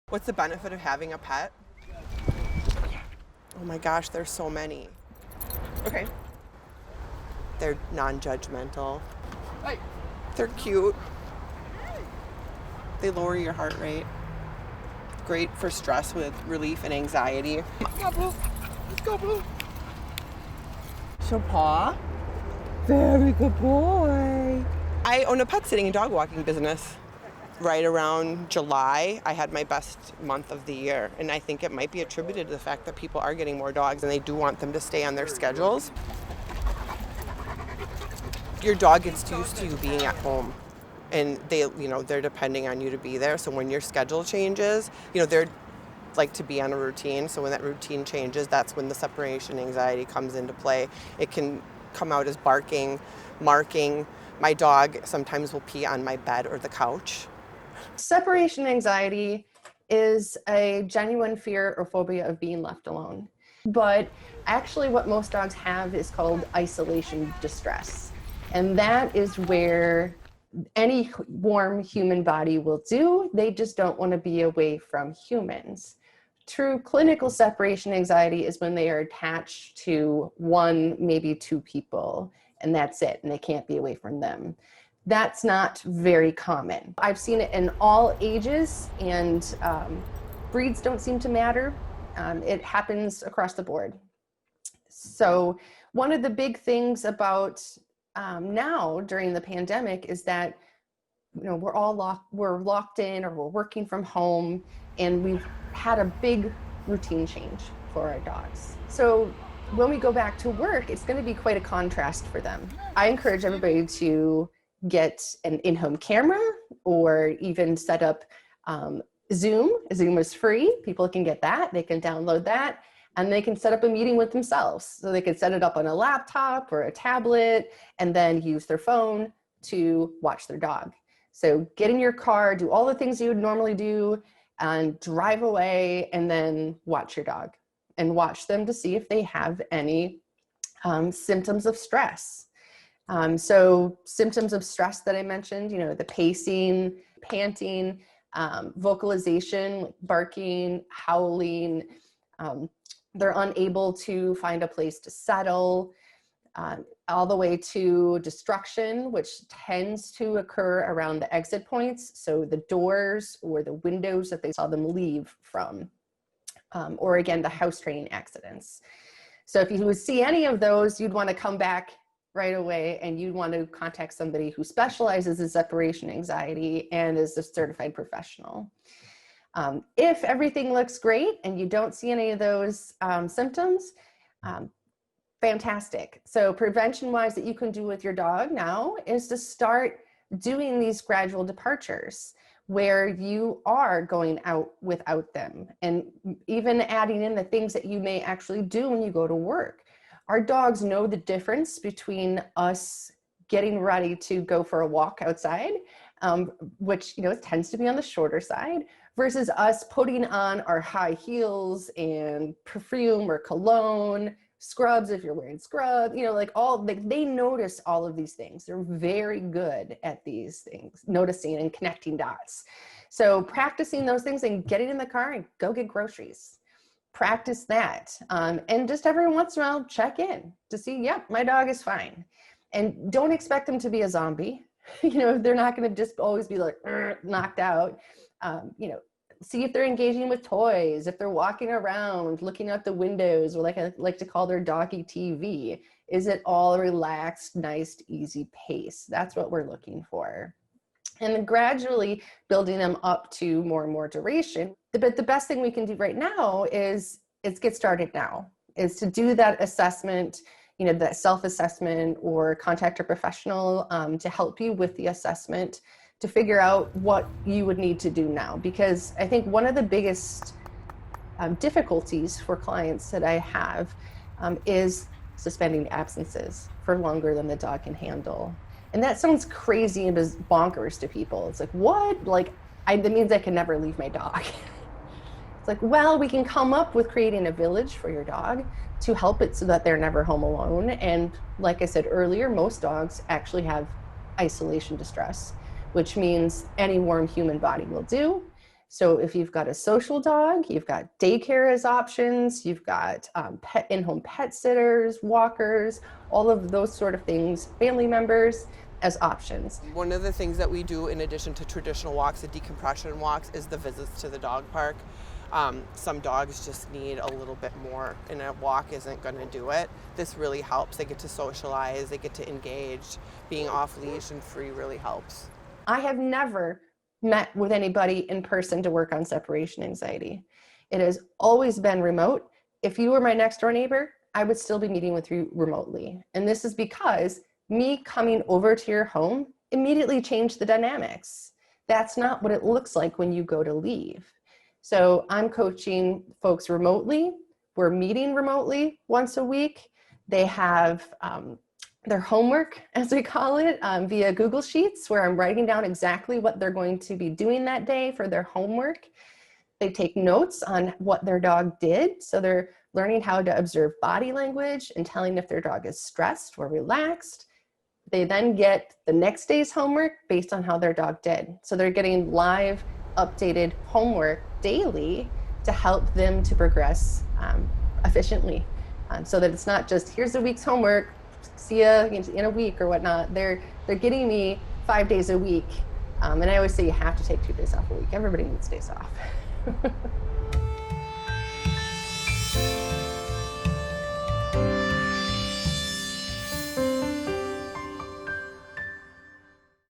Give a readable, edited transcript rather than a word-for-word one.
What's the benefit of having a pet? Oh my gosh, there's so many. Okay. They're non-judgmental. Hey. They're cute. They lower your heart rate. Great for stress with relief and anxiety. Let's go, Blue. Let's go, Blue. So Paw, very good boy. I own a pet sitting and dog walking business. Right around July, I had my best month of the year, and I think it might be attributed to the fact that people are getting more dogs and they do want them to stay on their schedules. Your dog gets used to you being at home, and they're depending on you to be there. So when your schedule changes, they're like to be on a routine. So when that routine changes, that's when the separation anxiety comes into play. It can come out as barking, marking. My dog sometimes will pee on my bed or the couch. Separation anxiety is a genuine fear or phobia of being left alone. But actually what most dogs have is called isolation distress. And that is where any warm human body will do. They just don't want to be away from humans. True clinical separation anxiety is when they are attached to one, maybe two people, and that's it, and they can't be away from them. That's not very common. I've seen it in all ages, and breeds don't seem to matter. It happens across the board. So one of the big things about now during the pandemic is that we're locked in, or we're working from home, and we've had a big routine change for our dogs. So when we go back to work, it's going to be quite a contrast for them. I encourage everybody to get an in-home camera, or even set up Zoom. Zoom is free. People can get that. They can download that, and they can set up a meeting with themselves. So they can set it up on a laptop or a tablet, and then use their phone to watch their dog. So get in your car, do all the things you would normally do, and drive away, and then watch your dog and watch them to see if they have any symptoms of stress. So symptoms of stress that I mentioned, the pacing, panting, vocalization, barking, howling. They're unable to find a place to settle, all the way to destruction, which tends to occur around the exit points. So the doors or the windows that they saw them leave from, or again, the house training accidents. So if you would see any of those, you'd want to come back right away, and you'd want to contact somebody who specializes in separation anxiety and is a certified professional. If everything looks great and you don't see any of those symptoms, fantastic. So prevention-wise that you can do with your dog now is to start doing these gradual departures where you are going out without them, and even adding in the things that you may actually do when you go to work. Our dogs know the difference between us getting ready to go for a walk outside, which tends to be on the shorter side, versus us putting on our high heels and perfume or cologne, scrubs if you're wearing scrubs, they notice all of these things. They're very good at these things, noticing and connecting dots. So practicing those things and getting in the car and go get groceries. Practice that, and just every once in a while check in to see, yep, my dog is fine. And don't expect them to be a zombie. They're not going to just always be like knocked out. See if they're engaging with toys, if they're walking around, looking out the windows, or like I like to call their doggy TV. Is it all relaxed, nice, easy pace? That's what we're looking for. And then gradually building them up to more and more duration. But the best thing we can do right now is get started now, is to do that assessment, that self-assessment, or contact a professional to help you with the assessment to figure out what you would need to do now. Because I think one of the biggest difficulties for clients that I have is suspending absences for longer than the dog can handle. And that sounds crazy and bonkers to people. It's like, what? That means I can never leave my dog. It's like, well, we can come up with creating a village for your dog to help it so that they're never home alone. And like I said earlier, most dogs actually have isolation distress, which means any warm human body will do. So if you've got a social dog, you've got daycare as options, you've got in-home pet sitters, walkers, all of those sort of things, family members as options. One of the things that we do in addition to traditional walks and decompression walks is the visits to the dog park. Some dogs just need a little bit more, and a walk isn't going to do it. This really helps. They get to socialize, they get to engage. Being off leash and free really helps. I have never met with anybody in person to work on separation anxiety. It has always been remote. If you were my next door neighbor, I would still be meeting with you remotely. And this is because me coming over to your home immediately changed the dynamics. That's not what it looks like when you go to leave. So I'm coaching folks remotely. We're meeting remotely once a week. They have their homework, as we call it, via Google Sheets, where I'm writing down exactly what they're going to be doing that day for their homework. They take notes on what their dog did. So they're learning how to observe body language and telling if their dog is stressed or relaxed. They then get the next day's homework based on how their dog did. So they're getting live, updated homework daily to help them to progress efficiently. So that it's not just, here's the week's homework, see ya in a week or whatnot. They're getting me 5 days a week. And I always say you have to take 2 days off a week. Everybody needs days off.